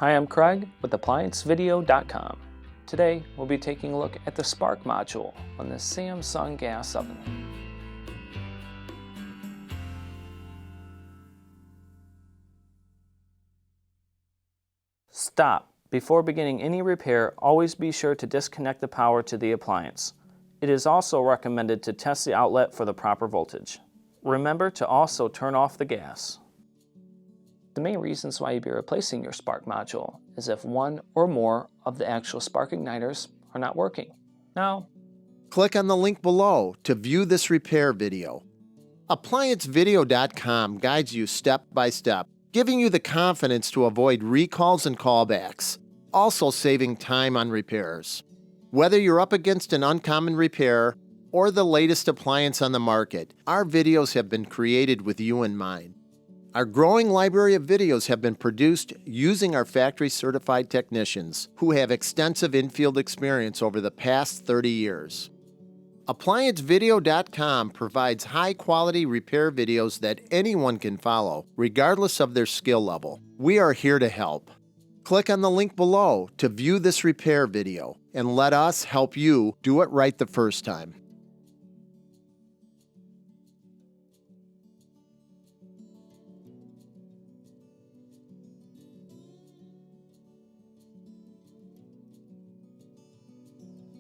Hi, I'm Craig with ApplianceVideo.com. Today, we'll be taking a look at the spark module on the Samsung gas oven. Stop. Before beginning any repair, always be sure to disconnect the power to the appliance. It is also recommended to test the outlet for the proper voltage. Remember to also turn off the gas. The main reasons why you'd be replacing your spark module is if one or more of the actual spark igniters are not working. Now, click on the link below to view this repair video. ApplianceVideo.com guides you step by step, giving you the confidence to avoid recalls and callbacks, also saving time on repairs. Whether you're up against an uncommon repair or the latest appliance on the market, our videos have been created with you in mind. Our growing library of videos have been produced using our factory-certified technicians who have extensive infield experience over the past 30 years. ApplianceVideo.com provides high-quality repair videos that anyone can follow, regardless of their skill level. We are here to help. Click on the link below to view this repair video and let us help you do it right the first time.